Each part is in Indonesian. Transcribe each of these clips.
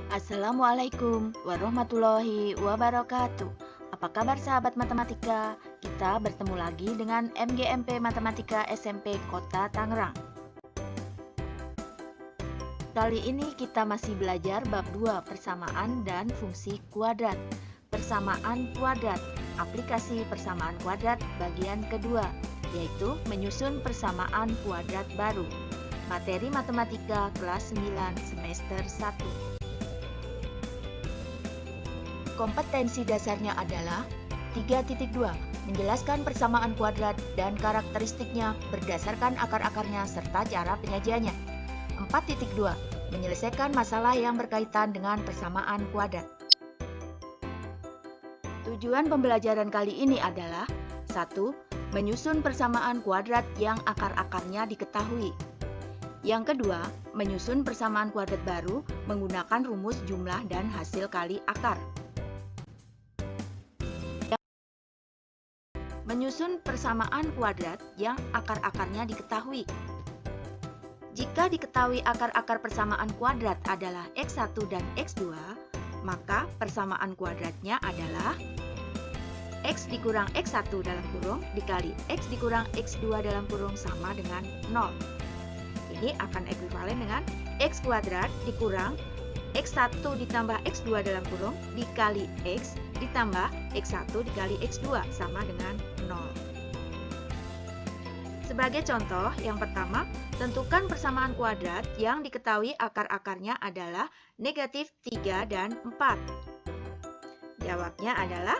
Assalamualaikum warahmatullahi wabarakatuh. Apa kabar sahabat matematika? Kita bertemu lagi dengan MGMP Matematika SMP Kota Tangerang. Kali ini kita masih belajar bab 2 persamaan dan fungsi kuadrat. Persamaan kuadrat, aplikasi persamaan kuadrat bagian kedua, yaitu menyusun persamaan kuadrat baru. Materi matematika kelas 9 semester 1. Kompetensi dasarnya adalah 3.2. Menjelaskan persamaan kuadrat dan karakteristiknya berdasarkan akar-akarnya serta cara penyajiannya. 4.2. Menyelesaikan masalah yang berkaitan dengan persamaan kuadrat. Tujuan pembelajaran kali ini adalah 1. Menyusun persamaan kuadrat yang akar-akarnya diketahui. Yang kedua, menyusun persamaan kuadrat baru menggunakan rumus jumlah dan hasil kali akar. Menyusun persamaan kuadrat yang akar-akarnya diketahui. Jika diketahui akar-akar persamaan kuadrat adalah X1 dan X2, maka persamaan kuadratnya adalah X dikurang X1 dalam kurung dikali X dikurang X2 dalam kurung sama dengan 0. Ini akan ekuivalen dengan X kuadrat dikurang X1 ditambah X2 dalam kurung dikali X ditambah X1 dikali X2 sama dengan 0. Sebagai contoh, yang pertama, tentukan persamaan kuadrat yang diketahui akar-akarnya adalah negatif 3 dan 4. Jawabnya adalah,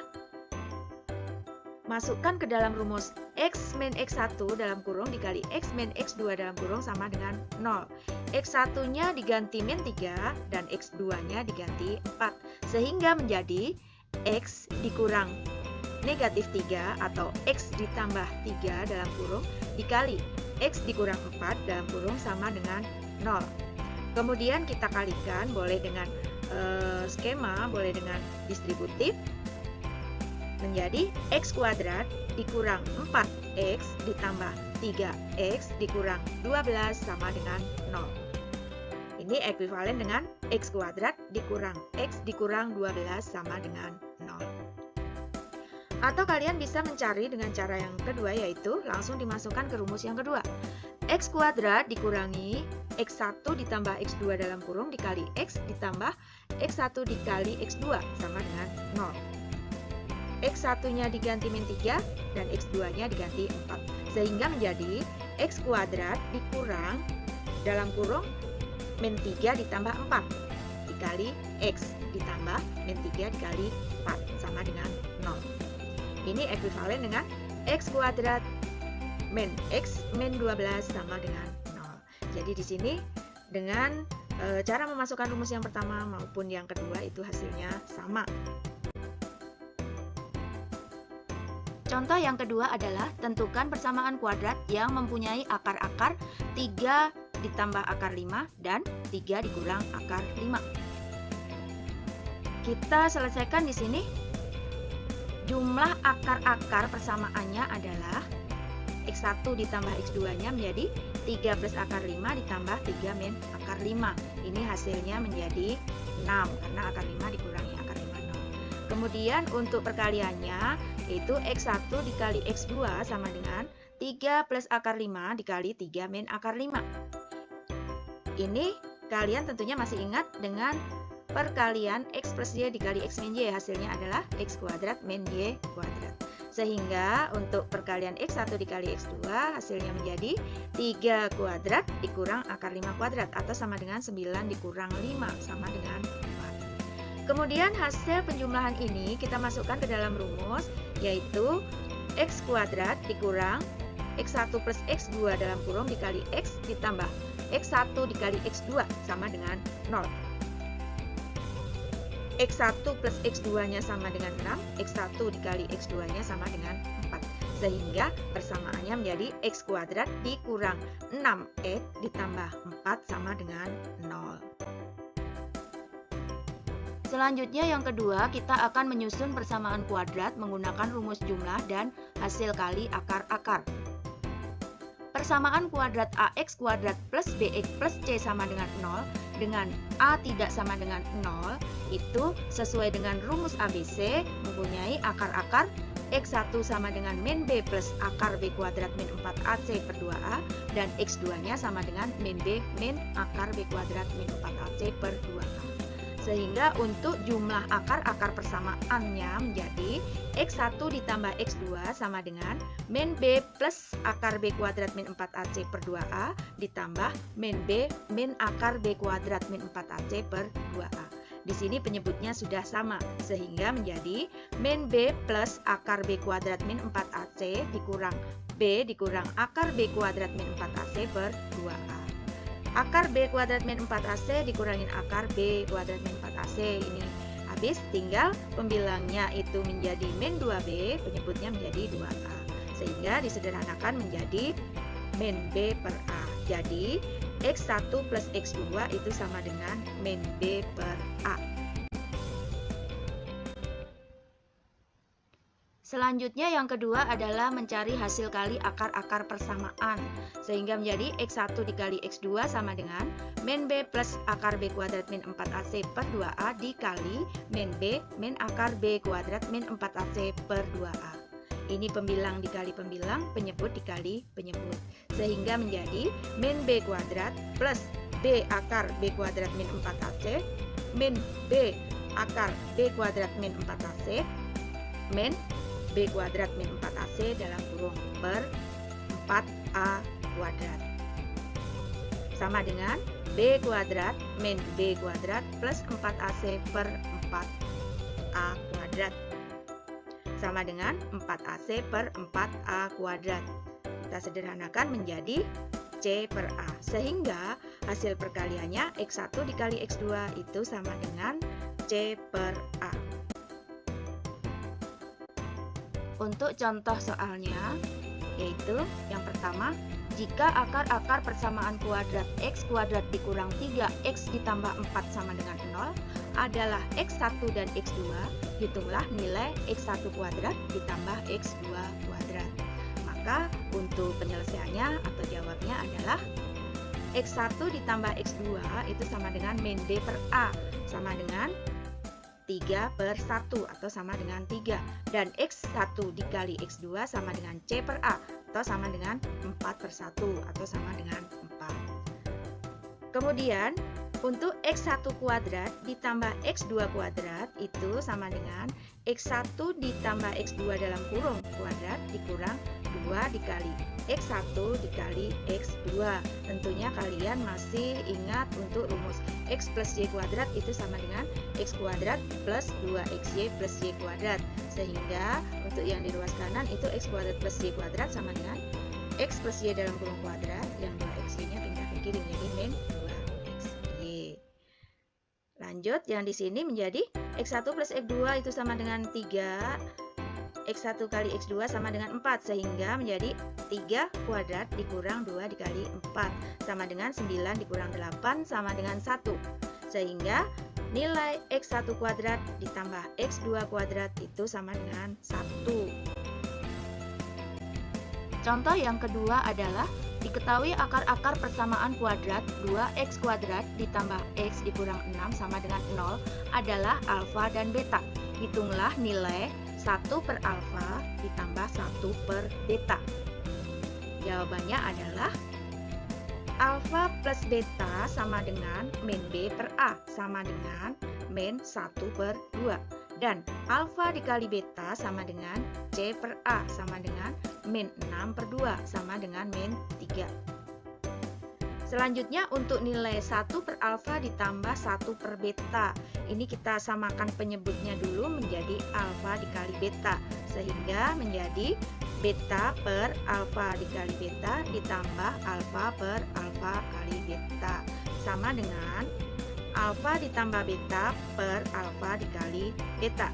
masukkan ke dalam rumus X min X1 dalam kurung dikali X min X2 dalam kurung sama dengan 0. X1-nya diganti min 3 dan X2-nya diganti 4. Sehingga menjadi X dikurang negatif 3 atau X ditambah 3 dalam kurung dikali X dikurang 4 dalam kurung sama dengan 0. Kemudian kita kalikan, boleh dengan skema, boleh dengan distributif, menjadi X kuadrat dikurang 4X ditambah 3X dikurang 12 sama dengan 0. Ini ekuivalen dengan X kuadrat dikurang X dikurang 12 sama dengan 0. Atau kalian bisa mencari dengan cara yang kedua, yaitu langsung dimasukkan ke rumus yang kedua. X kuadrat dikurangi X1 ditambah X2 dalam kurung dikali X ditambah X1 dikali X2 sama dengan 0. X1-nya diganti min 3 dan X2-nya diganti 4. Sehingga menjadi X kuadrat dikurang dalam kurung min 3 ditambah 4 dikali X ditambah min 3 dikali 4 sama dengan 0. Ini ekuivalen dengan X kuadrat min X min 12 sama dengan 0. Jadi di sini dengan cara memasukkan rumus yang pertama maupun yang kedua itu hasilnya sama. Contoh yang kedua adalah tentukan persamaan kuadrat yang mempunyai akar-akar 3 ditambah akar 5 dan 3 dikurang akar 5. Kita selesaikan di sini. Jumlah akar-akar persamaannya adalah X1 ditambah X2-nya menjadi 3 plus akar 5 ditambah 3 min akar 5. Ini hasilnya menjadi 6 karena akar 5 dikurangi akar 5, 0. Kemudian untuk perkaliannya yaitu X1 dikali X2 sama dengan 3 plus akar 5 dikali 3 min akar 5. Ini kalian tentunya masih ingat dengan perkalian X plus Y dikali X min Y. Hasilnya adalah X kuadrat min Y kuadrat. Sehingga untuk perkalian X1 dikali X2 hasilnya menjadi 3 kuadrat dikurang akar 5 kuadrat atau sama dengan 9 dikurang 5 sama dengan 4. Kemudian hasil penjumlahan ini kita masukkan ke dalam rumus, yaitu X kuadrat dikurang X1 plus X2 dalam kurung dikali X ditambah X1 dikali X2 sama dengan 0. X1 plus X2-nya sama dengan 6, X1 dikali X2-nya sama dengan 4. Sehingga persamaannya menjadi X kuadrat dikurang 6X ditambah 4 sama dengan 0. Selanjutnya yang kedua, kita akan menyusun persamaan kuadrat menggunakan rumus jumlah dan hasil kali akar-akar. Persamaan kuadrat AX kuadrat plus BX plus C sama dengan 0 dengan A tidak sama dengan 0 itu sesuai dengan rumus ABC mempunyai akar-akar X1 sama dengan min B plus akar B kuadrat min 4AC per 2A dan X2 nya sama dengan min B min akar B kuadrat min 4AC per 2A. Sehingga untuk jumlah akar-akar persamaannya menjadi X1 ditambah X2 sama dengan min B plus akar B kuadrat min 4AC per 2A ditambah min B min akar B kuadrat min 4AC per 2A. Di sini penyebutnya sudah sama, sehingga menjadi min B plus akar B kuadrat min 4AC dikurang B dikurang akar B kuadrat min 4AC per 2A. Akar B kuadrat min 4AC dikurangin akar B kuadrat min 4AC ini habis, tinggal pembilangnya itu menjadi min 2B, penyebutnya menjadi 2A, sehingga disederhanakan menjadi min B per A. Jadi X1 plus X2 itu sama dengan min B per A. Selanjutnya yang kedua adalah mencari hasil kali akar-akar persamaan, sehingga menjadi X1 dikali X2 sama dengan min B plus akar B kuadrat min 4AC per 2A dikali min B min akar B kuadrat min 4AC per 2A. Ini pembilang dikali pembilang, penyebut dikali penyebut, sehingga menjadi min B kuadrat plus B akar B kuadrat min 4AC min B akar B kuadrat min 4AC min B kuadrat min 4AC dalam kurung per 4A kuadrat sama dengan B kuadrat min B kuadrat plus 4AC per 4A kuadrat sama dengan 4AC per 4A kuadrat. Kita sederhanakan menjadi C per A, sehingga hasil perkaliannya X1 dikali X2 itu sama dengan C per A. Untuk contoh soalnya, yaitu yang pertama, jika akar-akar persamaan kuadrat X kuadrat dikurang 3X ditambah 4 sama dengan 0 adalah X1 dan X2, hitunglah nilai X1 kuadrat ditambah X2 kuadrat. Maka untuk penyelesaiannya atau jawabnya adalah X1 ditambah X2 itu sama dengan min D per A, sama dengan 3 per 1 atau sama dengan 3, dan X1 dikali X2 sama dengan C per A atau sama dengan 4 per 1 atau sama dengan 4. Kemudian untuk X1 kuadrat ditambah X2 kuadrat itu sama dengan X1 ditambah X2 dalam kurung kuadrat dikurang 2 dikali X1 dikali X2. Tentunya kalian masih ingat untuk rumus X plus Y kuadrat itu sama dengan X kuadrat plus 2XY plus Y kuadrat. Sehingga untuk yang di ruas kanan itu X kuadrat plus Y kuadrat sama dengan X plus Y dalam kurung kuadrat, yang 2XY-nya pindah ke kiri menjadi min 2XY. Lanjut, yang di sini menjadi X1 plus X2 itu sama dengan 3, X1 kali X2 sama dengan 4, sehingga menjadi 3 kuadrat dikurang 2 dikali 4 sama dengan 9 dikurang 8 sama dengan 1, sehingga nilai X1 kuadrat ditambah X2 kuadrat itu sama dengan 1. Contoh yang kedua adalah diketahui akar-akar persamaan kuadrat 2X kuadrat ditambah X dikurang 6 sama dengan 0 adalah alfa dan beta. Hitunglah nilai 1 per alfa ditambah 1 per beta. Jawabannya adalah alfa plus beta sama dengan min B per A sama dengan min 1 per 2. Dan alfa dikali beta sama dengan C per A sama dengan min 6 per 2 sama dengan min 3. Selanjutnya untuk nilai 1 per alfa ditambah 1 per beta. Ini kita samakan penyebutnya dulu menjadi alfa dikali beta, sehingga menjadi beta per alfa dikali beta ditambah alfa per alfa kali beta sama dengan alfa ditambah beta per alfa dikali beta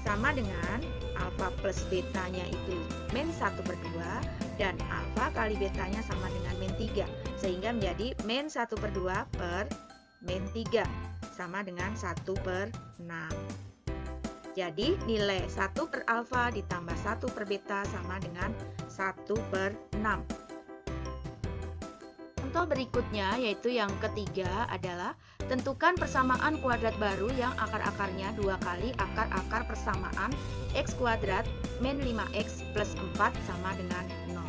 sama dengan alfa plus betanya itu min 1 per 2 dan alfa kali betanya sama dengan min 3, sehingga menjadi min 1 per 2 per min 3 sama dengan 1 per 6. Jadi nilai 1 per alfa ditambah 1 per beta sama dengan 1 per 6. Contoh berikutnya yaitu yang ketiga adalah tentukan persamaan kuadrat baru yang akar-akarnya 2 kali akar-akar persamaan x kuadrat min 5x plus 4 sama dengan 0.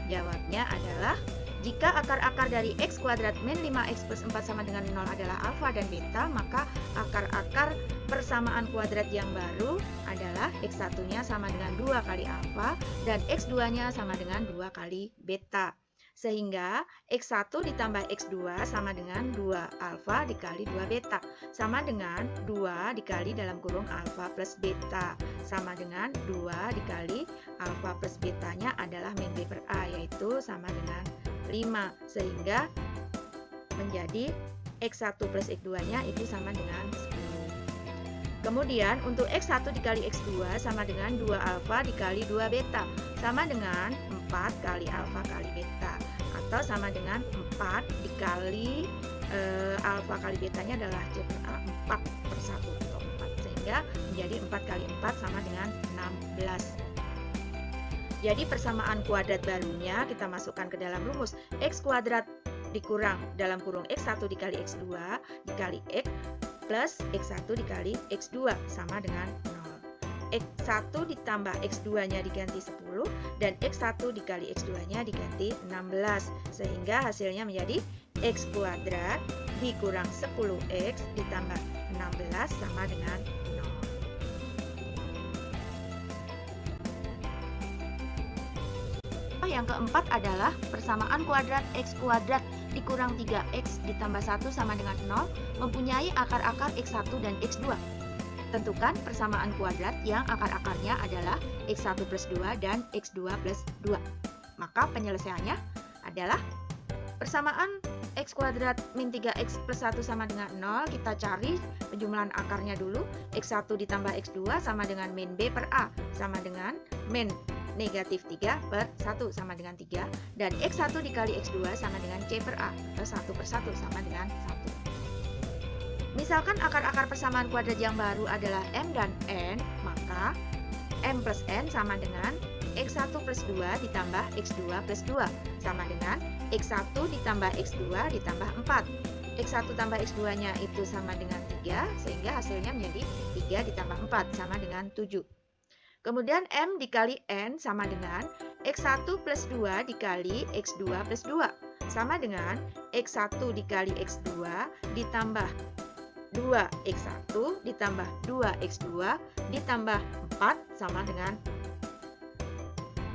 Jawabnya adalah jika akar-akar dari x kuadrat min 5x plus 4 sama dengan 0 adalah alfa dan beta, maka akar-akar persamaan kuadrat yang baru adalah x1-nya sama dengan 2 kali alfa dan x2-nya sama dengan 2 kali beta. Sehingga x1 ditambah x2 sama dengan 2 alfa dikali 2 beta. Sama dengan 2 dikali dalam kurung alfa plus beta. Sama dengan 2 dikali alfa plus betanya adalah min B per A, yaitu sama dengan 5. Sehingga menjadi x1 plus x2-nya itu sama dengan 10. Kemudian untuk x1 dikali x2 sama dengan 2 alfa dikali 2 beta. Sama dengan 4 kali alfa kali beta. Atau sama dengan 4 dikali alfa kali betanya adalah C per A 4 per 1 atau 4. Sehingga menjadi 4 kali 4 sama dengan 16. Jadi persamaan kuadrat barunya kita masukkan ke dalam rumus x kuadrat dikurang dalam kurung x1 dikali x2 dikali x plus x1 dikali x2 sama dengan 0. X1 ditambah x2-nya diganti 10 dan x1 dikali x2-nya diganti 16. Sehingga hasilnya menjadi x kuadrat dikurang 10x ditambah 16 sama dengan 0. Yang keempat adalah persamaan kuadrat x kuadrat dikurang 3x ditambah 1 sama dengan 0 mempunyai akar-akar x1 dan x2. Tentukan persamaan kuadrat yang akar-akarnya adalah x1 plus 2 dan x2 plus 2. Maka penyelesaiannya adalah persamaan x kuadrat min 3x plus 1 sama dengan 0. Kita cari penjumlahan akarnya dulu. x1 ditambah x2 sama dengan min B per A sama dengan min negatif 3 per 1 sama dengan 3. Dan x1 dikali x2 sama dengan C per A atau 1 per 1 sama dengan 1. Misalkan akar-akar persamaan kuadrat yang baru adalah m dan n, maka m plus n sama dengan x1 plus 2 ditambah x2 plus 2 sama dengan x1 ditambah x2 ditambah 4. x1 tambah x2-nya itu sama dengan 3, sehingga hasilnya menjadi 3 ditambah 4 sama dengan 7. Kemudian m dikali n sama dengan x1 plus 2 dikali x2 plus 2 sama dengan x1 dikali x2 ditambah 2x1 ditambah 2x2 ditambah 4 sama dengan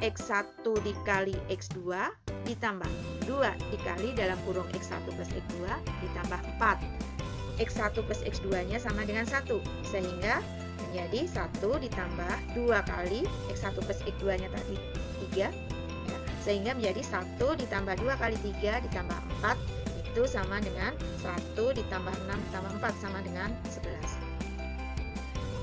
x1 dikali x2 ditambah 2 dikali dalam kurung x1 plus x2 ditambah 4. x1 plus x2-nya sama dengan 1, sehingga menjadi 1 ditambah 2 kali x1 plus x2-nya tadi 3, ya, sehingga menjadi 1 ditambah 2 kali 3 ditambah 4 itu sama dengan 1 ditambah 6 ditambah 4 sama dengan 11.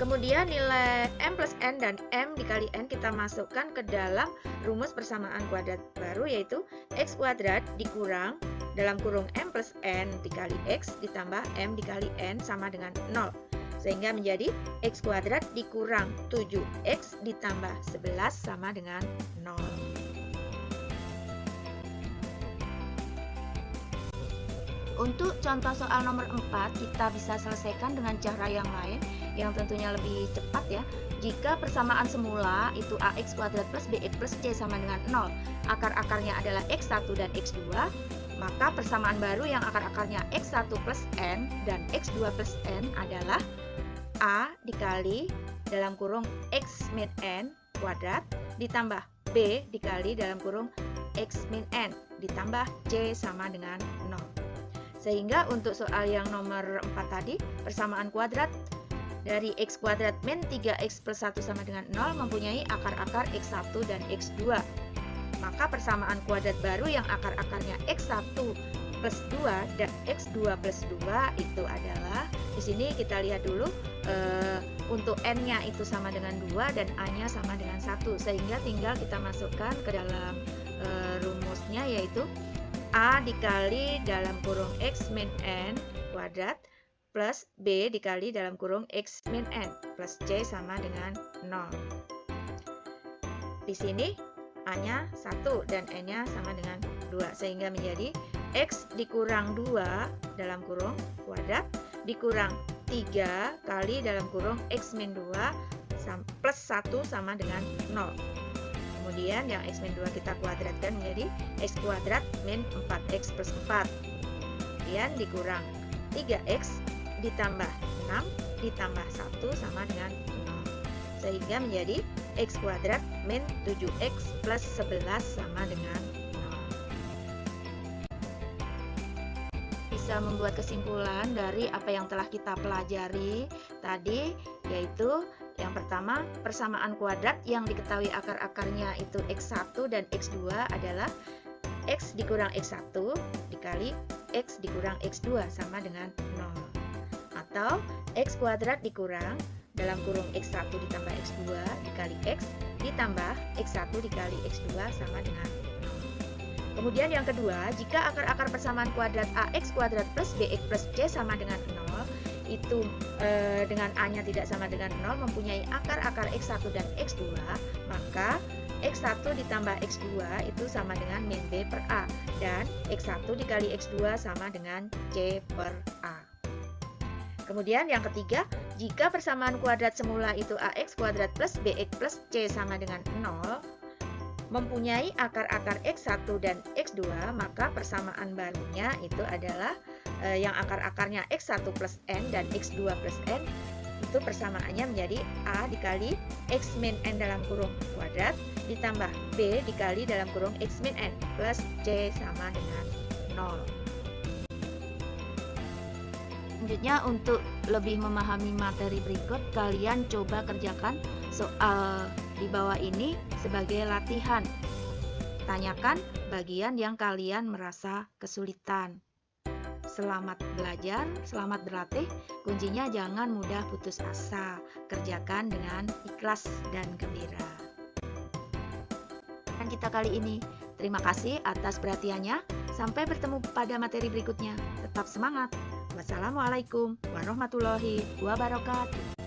Kemudian nilai m plus n dan m dikali n kita masukkan ke dalam rumus persamaan kuadrat baru, yaitu x kuadrat dikurang dalam kurung m plus n dikali x ditambah m dikali n sama dengan 0. Sehingga menjadi x kuadrat dikurang 7x ditambah 11 sama dengan 0. Untuk contoh soal nomor 4, kita bisa selesaikan dengan cara yang lain yang tentunya lebih cepat ya. Jika persamaan semula itu ax kuadrat plus bx plus c sama dengan 0, akar-akarnya adalah x1 dan x2, maka persamaan baru yang akar-akarnya x1 plus n dan x2 plus n adalah a dikali dalam kurung x min n kuadrat ditambah b dikali dalam kurung x min n ditambah c sama dengan 0. Sehingga untuk soal yang nomor 4 tadi, persamaan kuadrat dari x kuadrat min 3x plus 1 sama dengan 0 mempunyai akar-akar x1 dan x2. Maka persamaan kuadrat baru yang akar-akarnya x1 plus 2 dan x2 plus 2 itu adalah, di sini kita lihat dulu, untuk n-nya itu sama dengan 2 dan a-nya sama dengan 1. Sehingga tinggal kita masukkan ke dalam rumusnya, yaitu a dikali dalam kurung x min n kuadrat plus b dikali dalam kurung x min n plus c sama dengan 0. Di sini a-nya 1 dan n-nya sama dengan 2, sehingga menjadi X dikurang 2 dalam kurung kuadrat dikurang 3 kali dalam kurung X min 2 plus 1 sama dengan 0. Kemudian yang X min 2 kita kuadratkan menjadi X kuadrat min 4X plus 4. Kemudian dikurang 3X ditambah 6 ditambah 1 sama dengan 0. Sehingga menjadi X kuadrat min 7X plus 11 sama dengan 0. Bisa membuat kesimpulan dari apa yang telah kita pelajari tadi, yaitu yang pertama, persamaan kuadrat yang diketahui akar-akarnya itu X1 dan X2 adalah X dikurang X1 dikali X dikurang X2 sama dengan 0. Atau X kuadrat dikurang dalam kurung X1 ditambah X2 dikali X ditambah X1 dikali X2 sama dengan 0. Kemudian yang kedua, jika akar-akar persamaan kuadrat AX kuadrat plus BX plus C sama dengan 0, itu dengan A-nya tidak sama dengan 0 mempunyai akar-akar X1 dan X2, maka X1 ditambah X2 itu sama dengan min B per A, dan X1 dikali X2 sama dengan C per A. Kemudian yang ketiga, jika persamaan kuadrat semula itu AX kuadrat plus BX plus C sama dengan 0, mempunyai akar-akar X1 dan X2, maka persamaan barunya itu adalah yang akar-akarnya X1 plus N dan X2 plus N, itu persamaannya menjadi A dikali X min N dalam kurung kuadrat ditambah B dikali dalam kurung X min N plus C sama dengan 0. Selanjutnya, untuk lebih memahami materi berikut, kalian coba kerjakan soal di bawah ini sebagai latihan. Tanyakan bagian yang kalian merasa kesulitan. Selamat belajar, selamat berlatih. Kuncinya jangan mudah putus asa. Kerjakan dengan ikhlas dan gembira. Dan kita kali ini, terima kasih atas perhatiannya. Sampai bertemu pada materi berikutnya. Tetap semangat. Wassalamualaikum warahmatullahi wabarakatuh.